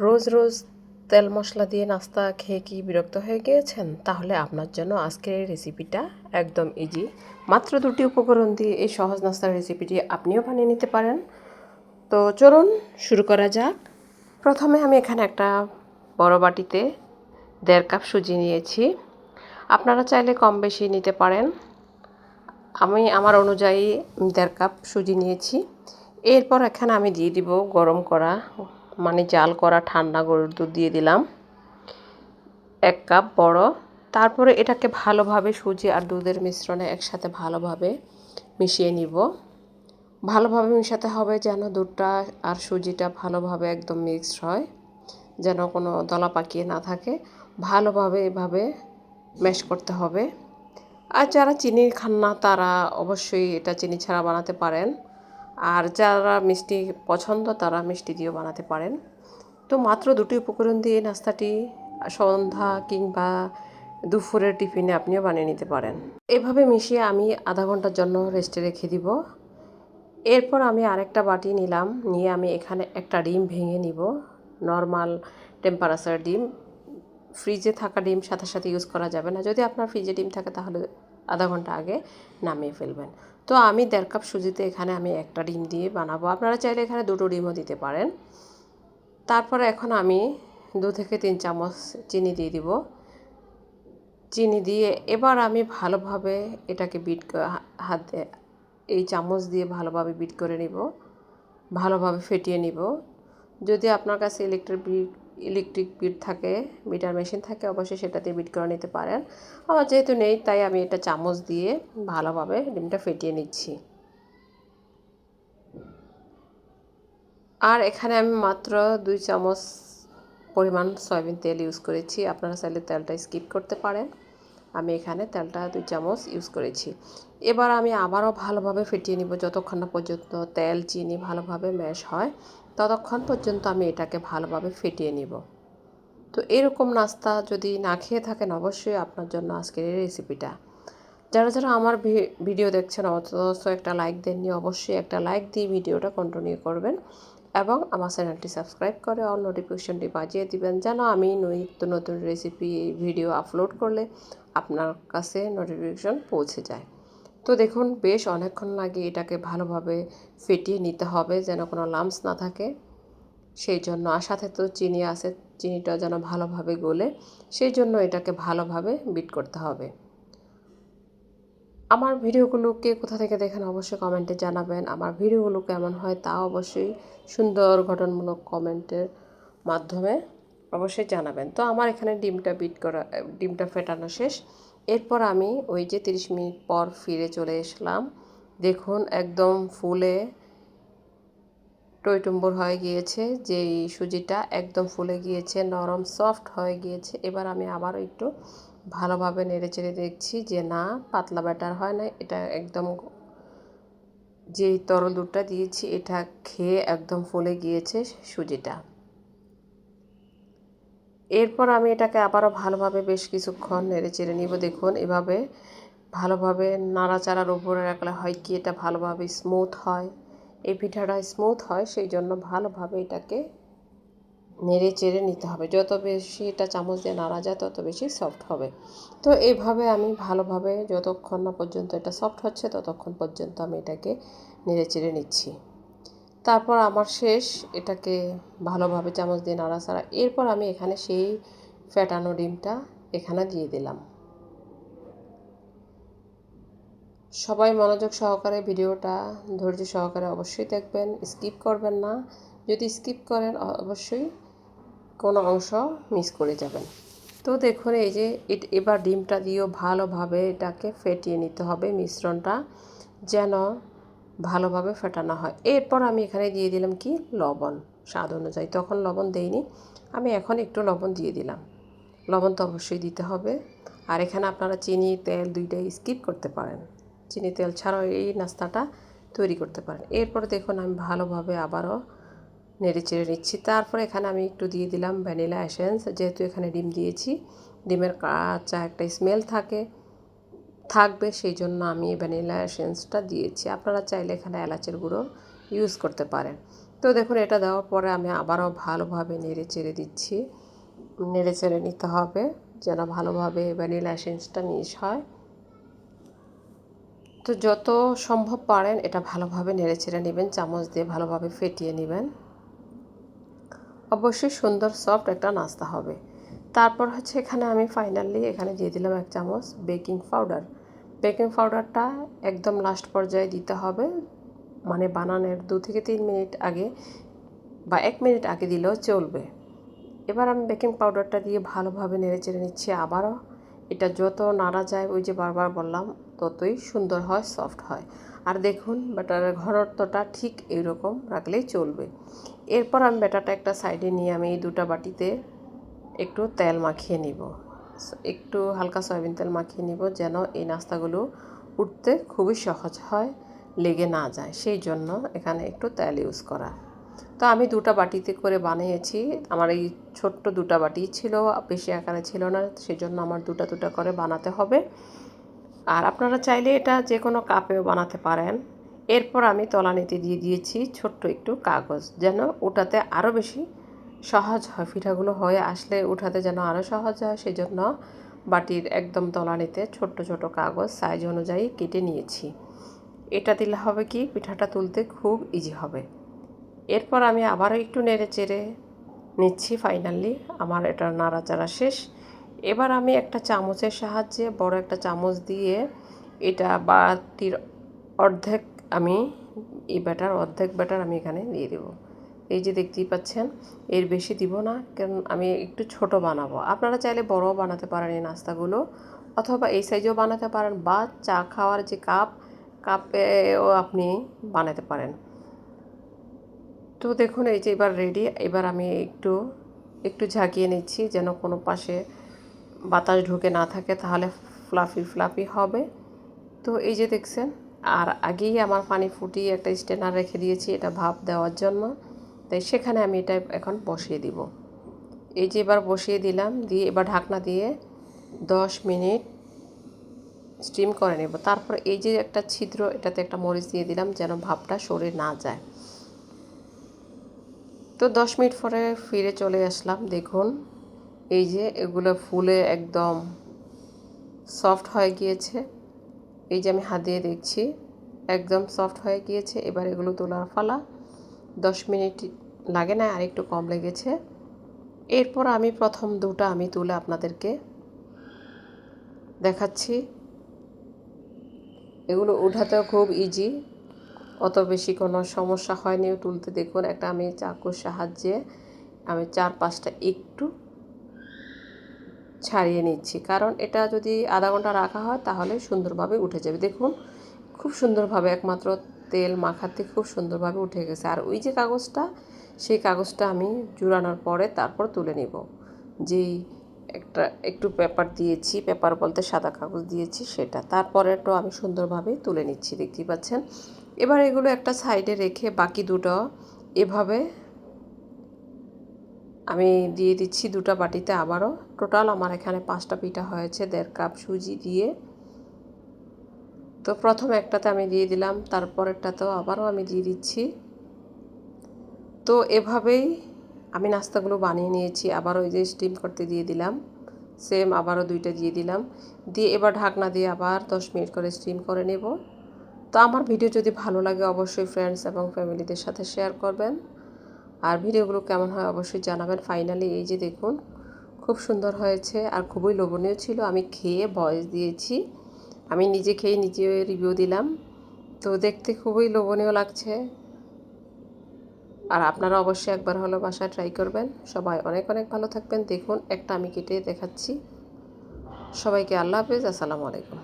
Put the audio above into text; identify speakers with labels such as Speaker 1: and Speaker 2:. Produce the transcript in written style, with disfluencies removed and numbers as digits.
Speaker 1: রোজ রোজ তেল মশলা দিয়ে নাস্তা খেয়ে কি বিরক্ত হয়ে গিয়েছেন? তাহলে আপনার জন্য আজকের এই রেসিপিটা একদম ইজি। মাত্র 2টি উপকরণ দিয়ে এই সহজ নাস্তার রেসিপিটি আপনিও বানিয়ে নিতে পারেন। তো চলুন শুরু করা যাক। প্রথমে আমি এখানে একটা বড় বাটিতে 1.5 কাপ সুজি নিয়েছি। আপনারা চাইলে কম বেশি নিতে পারেন। আমি আমার অনুযায়ী 1.5 কাপ সুজি নিয়েছি। এরপর এখানে আমি দিয়ে দিব গরম করা জাল করা ঠান্ডা গরুর দুধ দিয়ে দিলাম 1 কাপ বড়। তারপরে এটাকে ভালোভাবে সুজি আর দুধের মিশ্রণে একসাথে ভালোভাবে মিশিয়ে নিব। ভালোভাবে মেশাতে হবে যেন দুধটা আর সুজিটা ভালোভাবে একদম মিক্সড হয়, যেন কোনো দলা পাকিয়ে না থাকে। ভালোভাবে এভাবে ম্যাশ করতে হবে। আর যারা চিনি খান না তারা অবশ্যই এটা চিনি ছাড়া বানাতে পারেন, আর যারা মিষ্টি পছন্দ তারা মিষ্টি দিয়েও বানাতে পারেন। তো মাত্র 2টি উপকরণ দিয়ে নাস্তাটি সন্ধ্যা কিংবা দুপুরের টিফিনে আপনিও বানিয়ে নিতে পারেন। এভাবে মিশিয়ে আমি আধা ঘন্টার জন্য রেস্টে রেখে দিব। এরপর আমি আরেকটা বাটি নিলাম, নিয়ে আমি এখানে একটা ডিম ভেঙে নিব। নর্মাল টেম্পারেচার ডিম, ফ্রিজে থাকা ডিম সাথে সাথে ইউজ করা যাবে না। যদি আপনার ফ্রিজে ডিম থাকে তাহলে আধা ঘন্টা আগে নামিয়ে ফেলবেন। তো আমি 1.5 কাপ সুজিতে এখানে আমি একটা ডিম দিয়ে বানাবো। আপনারা চাইলে এখানে 2টো ডিমও দিতে পারেন। তারপরে এখন আমি 2 থেকে 3 চামচ চিনি দিয়ে দিব। চিনি দিয়ে এবার আমি ভালোভাবে এটাকে হাতে এই চামচ দিয়ে ভালোভাবে বিট করে নিব, ভালোভাবে ফেটিয়ে নিব। যদি আপনার কাছে ইলেকট্রিক বিট থাকে, বিটার মেশিন থাকে, অবশ্যই সেটা দিয়ে বিট করে নিতে পারেন। আমার যেহেতু নেই তাই আমি এটা চামচ দিয়ে ভালোভাবে ডিমটা ফেটিয়ে নিচ্ছি। আর এখানে আমি মাত্র 2 চামচ পরিমাণ সয়াবিন তেল ইউজ করেছি। আপনারা চাইলে তেলটা স্কিপ করতে পারেন। আমি এখানে তেলটা 2 চামচ ইউজ করেছি। এবার আমি আবারও ভালোভাবে ফেটিয়ে নিব যতক্ষণ না পর্যন্ত তেল চিনি ভালোভাবে ম্যাশ হয়, ততক্ষণ পর্যন্ত আমি এটাকে ভালোভাবে ফেটিয়ে নিব। তো এরকম নাস্তা যদি না খেয়ে থাকেন অবশ্যই আপনার জন্য আজকের এই রেসিপিটা। যারা যারা আমার ভিডিও দেখছেন অথচ একটা লাইক দেননি, অবশ্যই একটা লাইক দিয়ে ভিডিওটা কন্টিনিউ করবেন এবং আমার চ্যানেলটি সাবস্ক্রাইব করে অল নোটিফিকেশনটি বাজিয়ে দিবেন, যেন আমি নিত্য নতুন রেসিপি ভিডিও আপলোড করলে আপনার কাছে নোটিফিকেশন পৌঁছে যায়। তো দেখুন বেশ অনেকক্ষণ লাগে এটাকে ভালোভাবে ফেটিয়ে নিতে হবে যেন কোনো লাম্পস না থাকে। সেই জন্য, আর সাথে তো চিনি আছে, চিনিটা যেন ভালোভাবে গলে, সেই জন্য এটাকে ভালোভাবে বিট করতে হবে। আমার ভিডিওগুলো কে কোথা থেকে দেখেন অবশ্যই কমেন্টে জানাবেন। আমার ভিডিওগুলো কেমন হয় তা অবশ্যই সুন্দর গঠনমূলক কমেন্টের মাধ্যমে অবশ্যই জানাবেন। তো আমার এখানে ডিমটা ফেটানো শেষ। এরপর আমি ওই যে 30 মিনিট পর ফিরে চলে আসলাম। দেখুন একদম ফুলে টইটুম্বর হয়ে গিয়েছে, যেই সুজিটা একদম ফুলে গিয়েছে, নরম সফট হয়ে গিয়েছে। এবার আমি আবারও একটু ভালোভাবে নেড়েচেড়ে দেখছি যে না পাতলা ব্যাটার হয় না, এটা একদম যেই তরল দুধটা দিয়েছি এটা খেয়ে একদম ফুলে গিয়েছে সুজিটা। এরপর আমি এটাকে আবারও ভালোভাবে বেশ কিছুক্ষণ নেড়েচেড়ে নিব। দেখুন এভাবে ভালোভাবে নাড়াচাড়ার উপরে রাখলে হয় কি এটা ভালোভাবে স্মুথ হয়, এই পিঠাটা স্মুথ হয়, সেই জন্য ভালোভাবে এটাকে নেড়ে চেড়ে নিতে হবে। যত বেশি এটা চামচ দিয়ে নাড়া যায় তত বেশি সফট হবে। তো এইভাবে আমি ভালোভাবে যতক্ষণ না পর্যন্ত এটা সফট হচ্ছে ততক্ষণ পর্যন্ত আমি এটাকে নেড়ে চেড়ে নিচ্ছি। তারপর আমার শেষ, এটাকে ভালোভাবে চামচ দিয়ে নাড়াচাড়া। এরপর আমি এখানে সেই ফেটানো ডিমটা এখানে দিয়ে দিলাম। সবাই মনোযোগ সহকারে ভিডিওটা ধৈর্য সহকারে অবশ্যই দেখবেন, স্কিপ করবেন না। যদি স্কিপ করেন অবশ্যই কোনো অংশ মিস করে যাবেন। তো দেখুন এই যে এবার ডিমটা দিয়েও ভালোভাবে এটাকে ফেটিয়ে নিতে হবে, মিশ্রণটা যেন ভালোভাবে ফেটানো হয়। এরপর আমি এখানে দিয়ে দিলাম কি লবণ স্বাদ অনুযায়ী। তখন লবণ দেইনি, আমি এখন একটু লবণ দিয়ে দিলাম। লবণ তো অবশ্যই দিতে হবে। আর এখানে আপনারা চিনি তেল দুইটাই স্কিপ করতে পারেন, চিনি তেল ছাড়াও এই নাস্তাটা তৈরি করতে পারেন। এরপর দেখুন আমি ভালোভাবে আবারও নেড়ে চেড়ে নিচ্ছি। তারপরে এখানে আমি একটু দিয়ে দিলাম ভ্যানিলা এসেন্স, যেহেতু এখানে ডিম দিয়েছি, ডিমের কাঁচা একটা স্মেল থাকবে, সেই জন্য আমি ভ্যানিলা এসেন্সটা দিয়েছি। আপনারা চাইলে এখানে এলাচের গুঁড়ো ইউজ করতে পারেন। তো দেখুন এটা দেওয়ার পরে আমি আবারও ভালোভাবে নেড়ে চেড়ে দিচ্ছি। নেড়ে চেড়ে নিতে হবে যেন ভালোভাবে ভ্যানিলা এসেন্সটা মিক্স হয়। তো যত সম্ভব পারেন এটা ভালোভাবে নেড়ে চেড়ে নেবেন, চামচ দিয়ে ভালোভাবে ফেটিয়ে নেবেন। অবশ্যই সুন্দর সফট একটা নাস্তা হবে। তারপর হচ্ছে এখানে আমি ফাইনালি এখানে দিয়ে দিলাম 1 চামচ বেকিং পাউডার। বেকিং পাউডারটা একদম লাস্ট পর্যায়ে দিতে হবে, মানে বানানোর 2 থেকে 3 মিনিট আগে বা 1 মিনিট আগে দিলেও চলবে। এবার আমি বেকিং পাউডারটা দিয়ে ভালোভাবে নেড়ে চেড়ে নিচ্ছি আবারও। এটা যত নাড়া যায়, ওই যে বারবার বললাম, ততই সুন্দর হয়, সফট হয়। আর দেখুন ব্যাটারের ঘনত্বটা ঠিক এইরকম রাখলেই চলবে। এরপর আমি ব্যাটারটা একটা সাইডে নিয়ে আমি এই 2টা বাটিতে একটু তেল মাখিয়ে নিব, একটু হালকা সয়াবিন তেল মাখিয়ে নিব যেন এই নাস্তাগুলো উঠতে খুবই সহজ হয়, লেগে না যায়, সেই জন্য এখানে একটু তেল ইউজ করা। তো আমি 2টা বাটিতে করে বানিয়েছি। আমার এই ছোট্ট 2টা বাটি ছিল, বেশি আকারে ছিল না, সেজন্য আমার 2টা করে বানাতে হবে। আর আপনারা চাইলে এটা যে কোনো কাপেও বানাতে পারেন। এরপর আমি তলানিতে দিয়ে দিয়েছি ছোট্ট একটু কাগজ, যেন ওটাতে আরও বেশি সহজ হয়, পিঠাগুলো হয়ে আসলে উঠাতে যেন আরও সহজ হয়, সেই জন্য বাটির একদম তলানিতে ছোট্ট ছোট কাগজ সাইজ অনুযায়ী কেটে নিয়েছি। এটা দিলে হবে কি পিঠাটা তুলতে খুব ইজি হবে। এরপর আমি আবারও একটু নেড়ে চেড়ে নিচ্ছি। ফাইনালি আমার এটা নাড়াচাড়া শেষ। এবার আমি একটা চামচের সাহায্যে, বড় একটা চামচ দিয়ে এটা বাটির অর্ধেক আমি অর্ধেক ব্যাটার আমি এখানে দিয়ে দেব। এই যে দেখতেই পাচ্ছেন, এর বেশি দিব না, কারণ আমি একটু ছোট বানাবো। আপনারা চাইলে বড়ও বানাতে পারেন এই নাস্তাগুলো, অথবা এই সাইজেও বানাতে পারেন, বা চা খাওয়ার যে কাপেও আপনি বানাতে পারেন। তো দেখুন এই যে এবার রেডি। এবার আমি একটু ঝাঁকিয়ে নিচ্ছি যেন কোনো পাশে বাতাস ঢুকে না থাকে, তাহলে ফ্লাফি হবে। তো এই যে দেখছেন, আর আগেই আমার পানি ফুটিয়ে একটা স্ট্যান্ডার রেখে দিয়েছি এটা ভাপ দেওয়ার জন্য, তাই সেখানে আমি এটা এখন বসিয়ে দিব। এই যে এবার বসিয়ে দিলাম, দিয়ে এবার ঢাকনা দিয়ে 10 মিনিট স্টিম করে নেব। তারপর এই যে একটা ছিদ্র, এটাতে একটা মরিচ দিয়ে দিলাম যেন ভাপটা সরে না যায়। তো 10 মিনিট পরে ফিরে চলে আসলাম। দেখুন এই যে এগুলো ফুলে একদম সফট হয়ে গিয়েছে। এই যে আমি হাত দিয়ে দেখছি একদম সফট হয়ে গিয়েছে। এবার এগুলো তোলার পালা। 10 মিনিট লাগে না, আর একটু কম লেগেছে। এরপর আমি প্রথম 2টা আমি তুলে আপনাদেরকে দেখাচ্ছি। এগুলো উঠাতেও খুব ইজি, অত বেশি কোনো সমস্যা হয়নি তুলতে। দেখুন একটা আমি চাকুর সাহায্যে আমি 4-5টা একটু ছাড়িয়ে নিচ্ছি, কারণ এটা যদি আধা ঘন্টা রাখা হয় তাহলে সুন্দরভাবে উঠে যাবে। দেখুন খুব সুন্দরভাবে, একমাত্র তেল মাখাতে খুব সুন্দরভাবে উঠে গেছে। আর ওই যে কাগজটা, সেই কাগজটা আমি জুড়ানোর পরে তারপর তুলে নেব। যেই একটু পেপার দিয়েছি, পেপার বলতে সাদা কাগজ দিয়েছি, সেটা তারপরেটাও আমি সুন্দরভাবে তুলে নিচ্ছি, দেখতেই পাচ্ছেন। এবার এগুলো একটা সাইডে রেখে বাকি 2টা এভাবে আমি দিয়ে দিচ্ছি 2টা বাটিতে আবারও। টোটাল আমার এখানে 5টা পিঠা হয়েছে 1.5 কাপ সুজি দিয়ে। তো প্রথম একটাতে আমি দিয়ে দিলাম, তারপরেরটাতেও আবারও আমি দিয়ে দিচ্ছি। তো এভাবেই আমি নাস্তাগুলো বানিয়ে নিয়েছি। আবারও ওই যে স্টিম করতে দিয়ে দিলাম, সেম আবারও 2টা দিয়ে দিলাম, দিয়ে এবার ঢাকনা দিয়ে আবার 10 মিনিট করে স্টিম করে নেব। তো আমার ভিডিও যদি ভালো লাগে অবশ্যই ফ্রেন্ডস এবং ফ্যামিলিদের সাথে শেয়ার করবেন, আর ভিডিওগুলো কেমন হয় অবশ্যই জানাবেন। ফাইনালি এই যে দেখুন খুব সুন্দর হয়েছে আর খুবই লোভনীয় ছিল। আমি খেয়ে ভয়েস দিয়েছি, আমি নিজে খেয়ে নিজে রিভিউ দিলাম। তো দেখতে খুবই লোভনীয় লাগছে, আর আপনারা অবশ্যই একবার হলো বাসায় ট্রাই করবেন। সবাই অনেক অনেক ভালো থাকবেন। দেখুন একটা আমি কেটে দেখাচ্ছি। সবাইকে আল্লাহ হাফেজ, আসসালামু আলাইকুম।